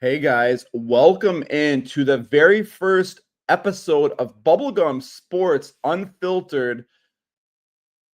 Hey guys, welcome in to the very first episode of Bubblegum Sports Unfiltered.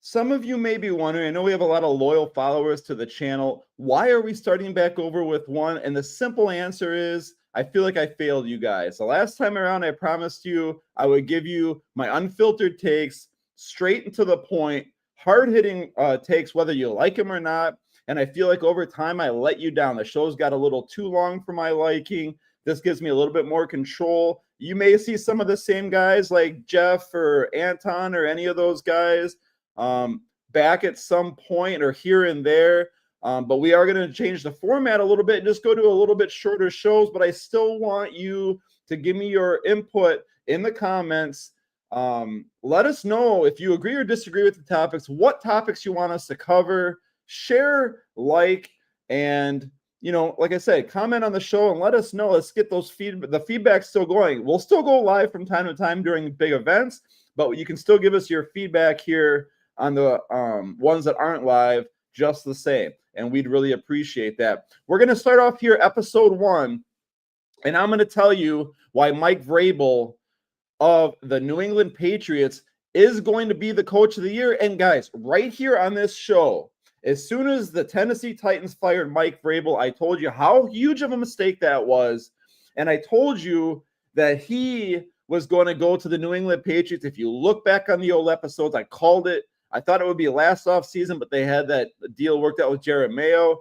Some of you may be wondering, I know we have a lot of loyal followers to the channel. Why are we starting back over with one? And the simple answer is, I feel like I failed you guys. The last time around, I promised you I would give you my unfiltered takes, straight and to the point, hard-hitting takes, whether you like them or not. And I feel like over time, I let you down. The show's got a little too long for my liking. This gives me a little bit more control. You may see some of the same guys like Jeff or Anton or any of those guys back at some point or here and there. But we are going to change the format a little bit and just go to a little bit shorter shows. But I still want you to give me your input in the comments. Let us know if you agree or disagree with the topics, what topics you want us to cover. Share, like, and like I said, comment on the show and let us know. Let's get those the feedback still going. We'll still go live from time to time during big events, but you can still give us your feedback here on the ones that aren't live just the same, and we'd really appreciate that. We're going to start off here, episode 1, and I'm going to tell you why Mike Vrabel of the New England Patriots is going to be the coach of the year. And guys, right here on this show, as soon as the Tennessee Titans fired Mike Vrabel, I told you how huge of a mistake that was. And I told you that he was going to go to the New England Patriots. If you look back on the old episodes, I called it. I thought it would be last offseason, but they had that deal worked out with Jared Mayo.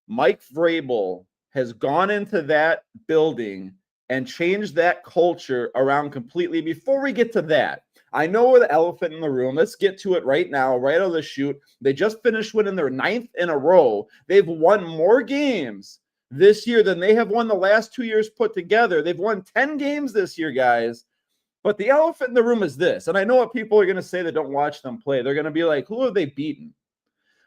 Mike Vrabel has gone into that building and changed that culture around completely. Before we get to that, I know the elephant in the room. Let's get to it right now, right out of the chute. They just finished winning their 9th in a row. They've won more games this year than they have won the last 2 years put together. They've won 10 games this year, guys. But the elephant in the room is this, and I know what people are going to say that don't watch them play. They're going to be like, who have they beaten?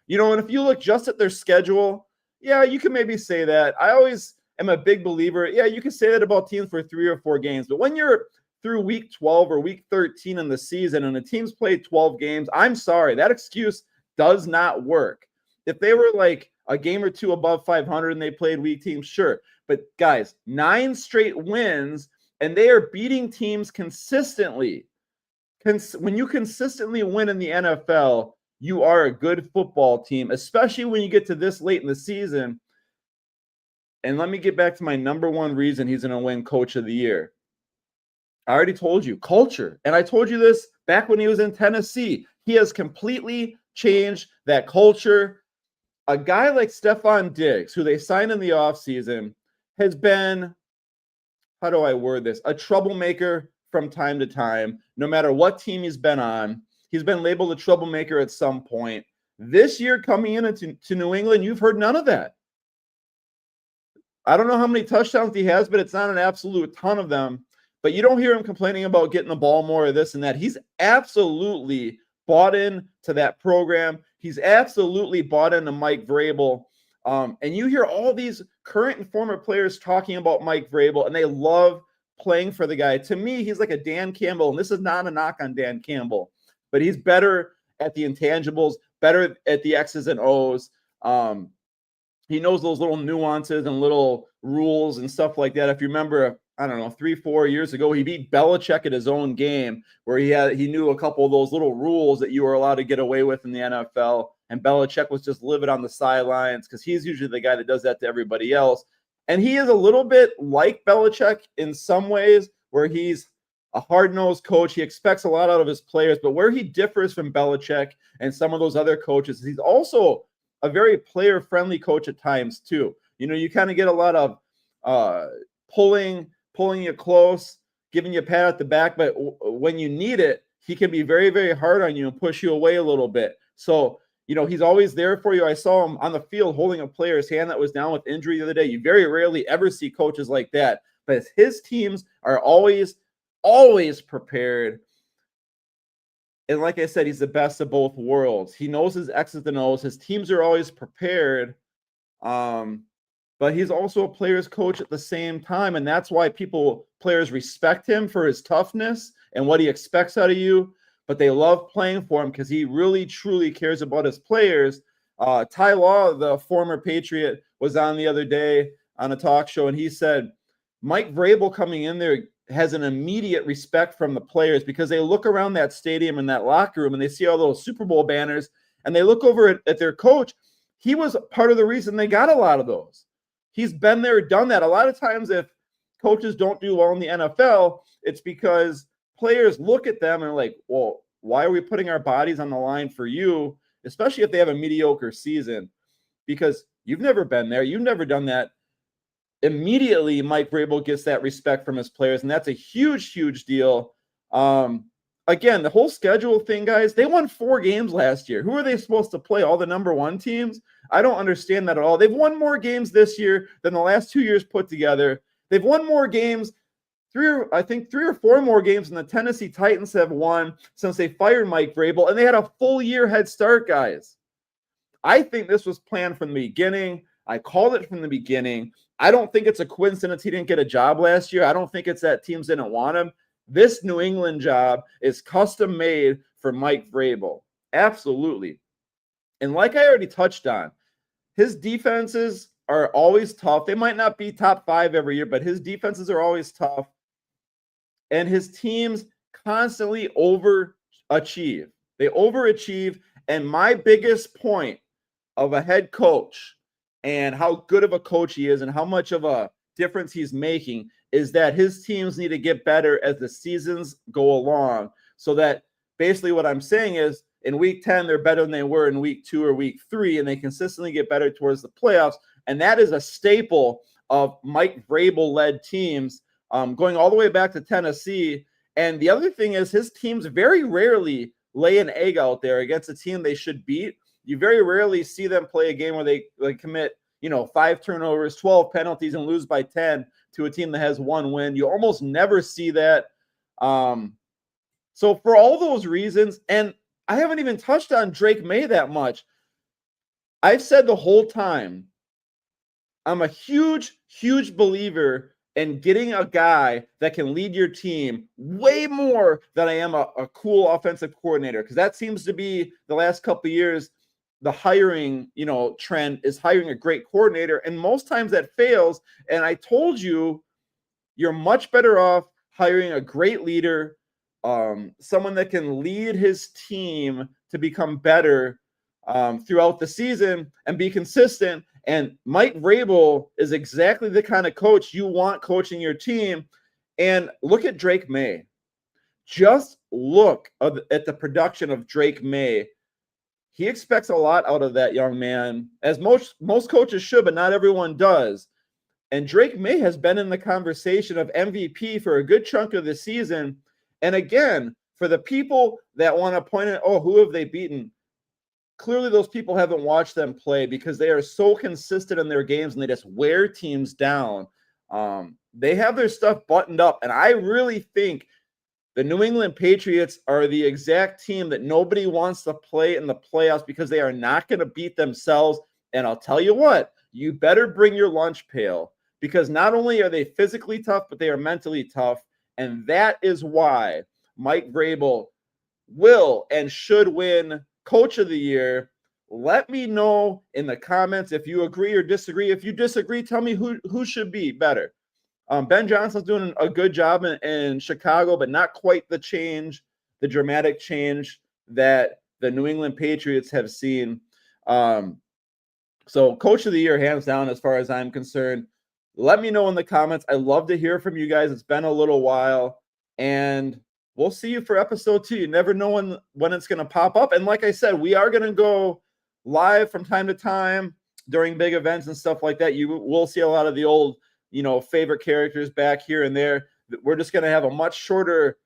And if you look just at their schedule, yeah, you can maybe say that. I always am a big believer. Yeah, you can say that about teams for 3 or 4 games. But when you're through week 12 or week 13 in the season and the team's played 12 games, I'm sorry, that excuse does not work. If they were like a game or two above 500 and they played weak teams, sure. But guys, 9 straight wins, and they are beating teams consistently. When you consistently win in the NFL, you are a good football team, especially when you get to this late in the season. And let me get back to my number one reason he's going to win Coach of the Year. I already told you, culture. And I told you this back when he was in Tennessee. He has completely changed that culture. A guy like Stephon Diggs, who they signed in the offseason, has been, how do I word this, a troublemaker from time to time. No matter what team he's been on, he's been labeled a troublemaker at some point. This year coming into New England, you've heard none of that. I don't know how many touchdowns he has, but it's not an absolute ton of them. But you don't hear him complaining about getting the ball more or this and that. He's absolutely bought in to that program. He's absolutely bought into Mike Vrabel. And you hear all these current and former players talking about Mike Vrabel, and they love playing for the guy. To me, he's like a Dan Campbell, and this is not a knock on Dan Campbell, but he's better at the intangibles, better at the X's and O's. He knows those little nuances and little rules and stuff like that. If you remember, I don't know, 3-4 years ago, he beat Belichick at his own game where he knew a couple of those little rules that you were allowed to get away with in the NFL. And Belichick was just livid on the sidelines because he's usually the guy that does that to everybody else. And he is a little bit like Belichick in some ways, where he's a hard-nosed coach. He expects a lot out of his players. But where he differs from Belichick and some of those other coaches, he's also a very player-friendly coach at times too. You kind of get a lot of pulling you close, giving you a pat at the back, but when you need it, he can be very, very hard on you and push you away a little bit. So, he's always there for you. I saw him on the field holding a player's hand that was down with injury the other day. You very rarely ever see coaches like that, but his teams are always prepared. And like I said, he's the best of both worlds. He knows his X's and O's. His teams are always prepared. But he's also a player's coach at the same time. And that's why players respect him for his toughness and what he expects out of you. But they love playing for him because he really, truly cares about his players. Ty Law, the former Patriot, was on the other day on a talk show, and he said Mike Vrabel coming in there has an immediate respect from the players because they look around that stadium and that locker room and they see all those Super Bowl banners and they look over at their coach. He was part of the reason they got a lot of those. He's been there, done that. A lot of times if coaches don't do well in the NFL, it's because players look at them and are like, well, why are we putting our bodies on the line for you, especially if they have a mediocre season? Because you've never been there. You've never done that. Immediately, Mike Vrabel gets that respect from his players, and that's a huge, huge deal. Again, the whole schedule thing, guys, they won 4 games last year. Who are they supposed to play? All the number 1 teams? I don't understand that at all. They've won more games this year than the last 2 years put together. They've won more games, 3 or 4 more games than the Tennessee Titans have won since they fired Mike Vrabel, and they had a full year head start, guys. I think this was planned from the beginning. I called it from the beginning. I don't think it's a coincidence he didn't get a job last year. I don't think it's that teams didn't want him. This New England job is custom made for Mike Vrabel. Absolutely. And like I already touched on, his defenses are always tough. They might not be top 5 every year, but his defenses are always tough. And his teams constantly overachieve. They overachieve. And my biggest point of a head coach and how good of a coach he is and how much of a difference he's making is that his teams need to get better as the seasons go along, so that basically what I'm saying is in week 10, they're better than they were in week 2 or week 3, and they consistently get better towards the playoffs. And that is a staple of Mike Vrabel-led teams going all the way back to Tennessee. And the other thing is his teams very rarely lay an egg out there against a team they should beat. You very rarely see them play a game where they commit, 5 turnovers, 12 penalties, and lose by 10 to a team that has 1 win. You almost never see that. So for all those reasons, and I haven't even touched on Drake May that much. I've said the whole time, I'm a huge, huge believer in getting a guy that can lead your team way more than I am a cool offensive coordinator, because that seems to be the last couple of years. The hiring, trend is hiring a great coordinator, and most times that fails. And I told you, you're much better off hiring a great leader, someone that can lead his team to become better throughout the season and be consistent. And Mike Vrabel is exactly the kind of coach you want coaching your team. And look at Drake May. Just look at the production of Drake May. He expects a lot out of that young man, as most coaches should, but not everyone does. And Drake May has been in the conversation of MVP for a good chunk of the season. And again, for the people that want to point at, who have they beaten? Clearly, those people haven't watched them play, because they are so consistent in their games and they just wear teams down. They have their stuff buttoned up. And I really think the New England Patriots are the exact team that nobody wants to play in the playoffs, because they are not going to beat themselves. And I'll tell you what, you better bring your lunch pail, because not only are they physically tough, but they are mentally tough. And that is why Mike Vrabel will and should win Coach of the Year. Let me know in the comments if you agree or disagree. If you disagree, tell me who should be better. Ben Johnson's doing a good job in Chicago, but not quite the dramatic change that the New England Patriots have seen. So Coach of the Year, hands down, as far as I'm concerned. Let me know in the comments. I love to hear from you guys. It's been a little while, and we'll see you for episode 2. You never know when it's going to pop up. And like I said, we are going to go live from time to time during big events and stuff like that. You will see a lot of the old, favorite characters back here and there. We're just going to have a much shorter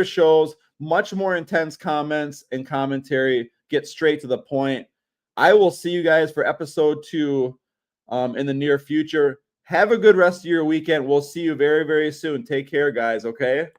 shows, much more intense comments and commentary, get straight to the point. I will see you guys for episode 2 in the near future. Have a good rest of your weekend. We'll see you very, very soon. Take care, guys, okay?